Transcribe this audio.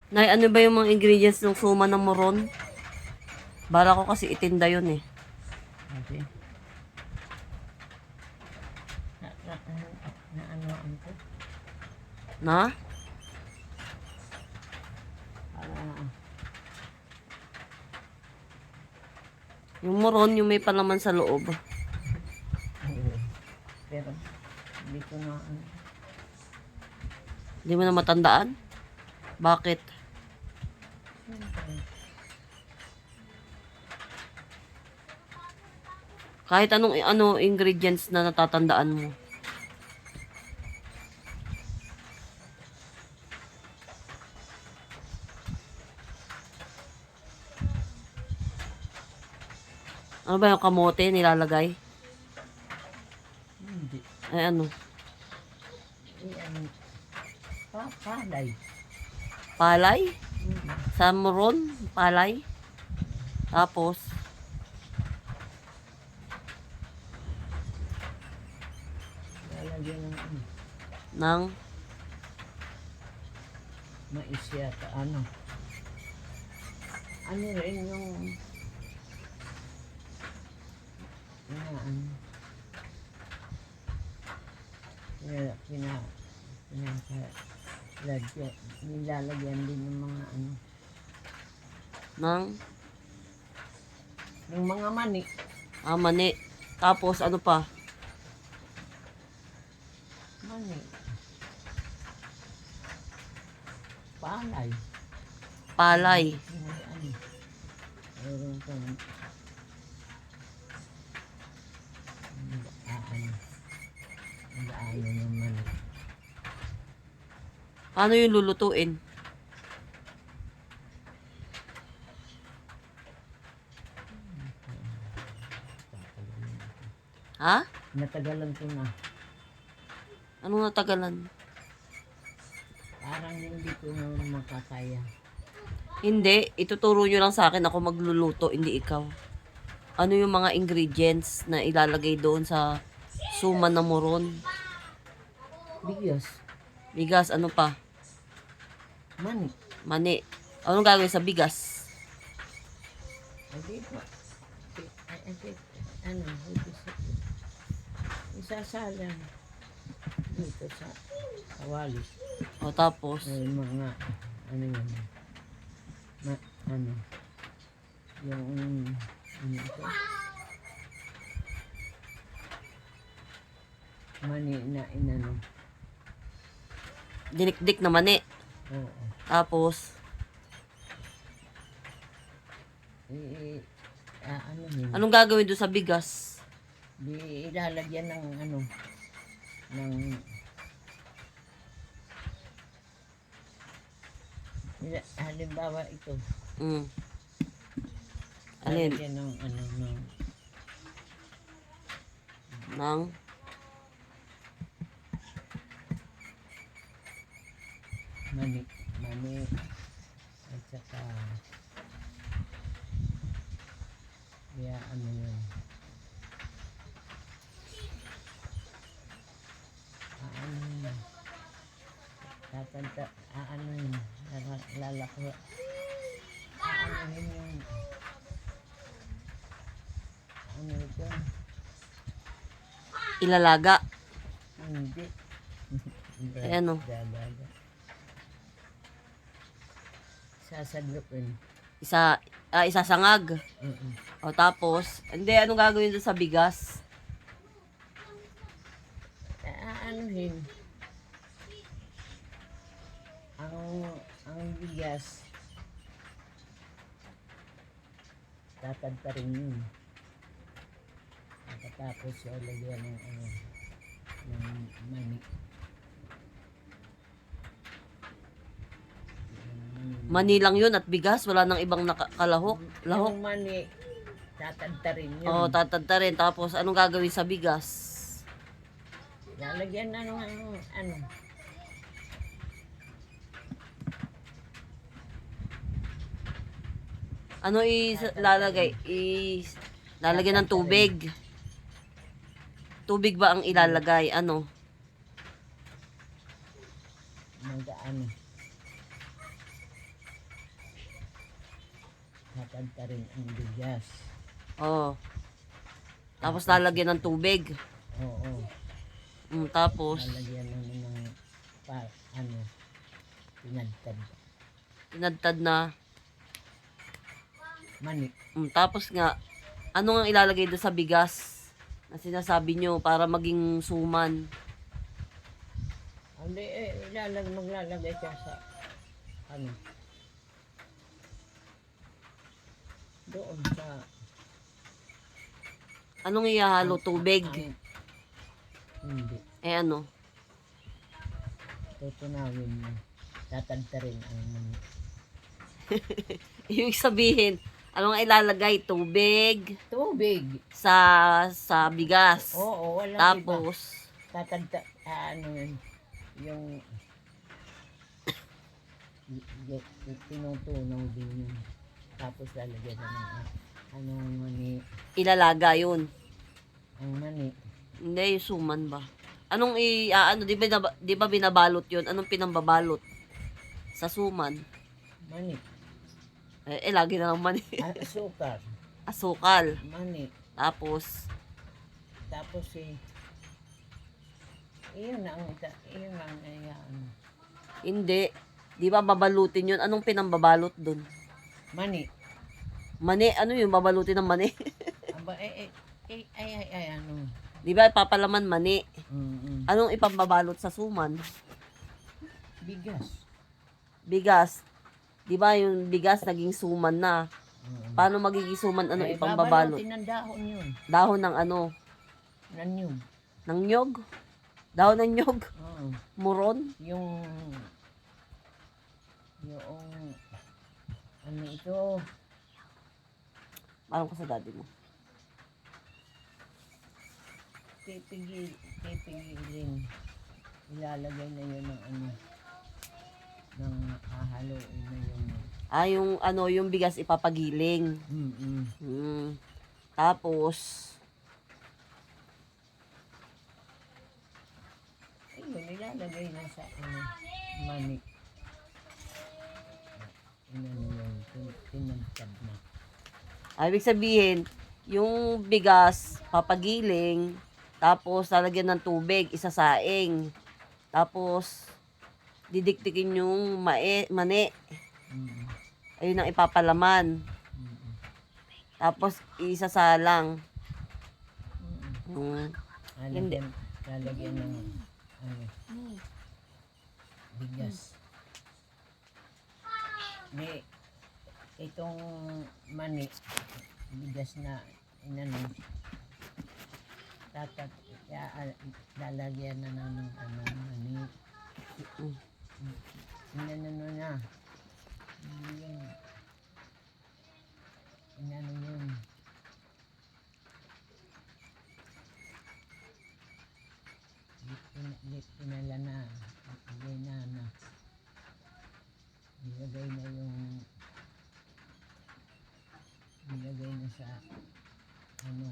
Nay, ano ba yung mga ingredients ng suma ng moron? Bala ko kasi itinda yun eh. Okay. Ano ko? Na? Yung moron, yung may palaman sa loob. Pero, hindi ko na Hindi mo na matandaan? Bakit? Kahit anong ingredients na natatandaan mo. Ano ba yung kamote nilalagay? Hindi. Ay ano? Palay. Palay? Sa moron? Palay? Tapos, Lalagyan ng ng mais yata. Ano rin yung nilalagyan din ng mga ng ng mga mani. mani. Tapos, ano pa? Mani. Palay. Palay. Meron kang naman. Paano yung lulutuin? Ha? Natagalan ko na. Anong natagalan? Parang hindi ko na makakaya. Hindi, ituturo nyo lang sa akin ako magluluto, hindi ikaw. Ano yung mga ingredients na ilalagay doon sa suma ng moron? Bigas. Bigas, ano pa? Mani. Mani. Anong gagawin sa bigas? Hindi po. Isasalang dito sa kawali. O tapos, May mga yun. Yung ito. Mani na inano. dinikdik na mani. Oo. Tapos, Yun. anong gagawin doon sa bigas? Ilalagyan ng halimbawa ito. Alin? Lalagyan ng Nang? mani at saka yun. Lalako yun yung ito. Ilalaga. Hindi. Ayan o. Sasadlupin. Isasangag. O tapos, hindi, anong gagawin doon sa bigas? Anuhin. Ang bigas. Tatadtarin yun. Tapos lagyan ng mani. Mani lang yun at bigas, wala nang ibang nakalahok. Lahok. Yung mani, tatadtarin yun. O, tatadta rin. Tapos, anong gagawin sa bigas? Lalagyan na ng Ano ilalagay? Lalagyan ng tubig. Tubig ba ang ilalagay? Ano? Tatantarin ang bigas. Oh. Tapos lalagyan ng tubig. Oo. Tapos, Lalagyan ng ano, pinagtad. tinadtad na. Manik. Tapos nga, ano nga ilalagay doon sa bigas na sinasabi nyo para maging suman? Hindi, maglalagay ka sa, ano, doon sa, Anong ihahalo? Tubig? hindi, Ano? tutunawin mo. Tatantarin ang manik. Ibig sabihin, ano nga ilalagay? Tubig Tubig. sa bigas. Oo, walang iba. Tapos, Ano yun, yung, tinutunaw din yun. Tapos lalagyan na ng, anong mani, ilalaga yun. ang mani. Hindi, yung suman ba? Anong ano, di ba binabalot yun? Anong pinambabalot? Sa suman. Mani. Lagi na lang mani. Asukar. Asukal. Mani. Tapos, iyon ang ano. hindi. Di ba babalutin yun? Anong pinambabalot dun? Mani. Mani, ano yun? Babalutin ng mani? Aba, ano. Di ba ipapalaman mani? Mm-mm. Anong ipambabalot sa suman? Bigas. Bigas. Di ba yung bigas naging suman na? Mm. Paano magiging suman? Ano ipambabalot? Babalutin ng dahon yun. Dahon ng ano? Nanyog. Ng nyog? Dahon ng nyog? Oo. Muron? Yung, ano ito, Parang ko sa daddy mo. pipigilin. Ilalagay na yun ng ano, ng hahaluin na yun. Yung ano, yung bigas ipapagiling. Mm-mm. Tapos, Ayun, ilalagay na sa ano, mani. Inano yun, tinagtad na. ibig sabihin, yung bigas, papagiling, tapos lalagyan ng tubig, isasaing. Tapos, didiktikin yung mani. Mm-mm. Ayun ang ipapalaman. Mm-mm. Tapos, isasalang. Mm-mm. Hindi. Lalagyan ng ano, bigas. May itong mani, bigas na inano, lalagyan na ng ano, mani. Inano na. Yun. Inano yun. Pinala na. Nilagay na sa ano,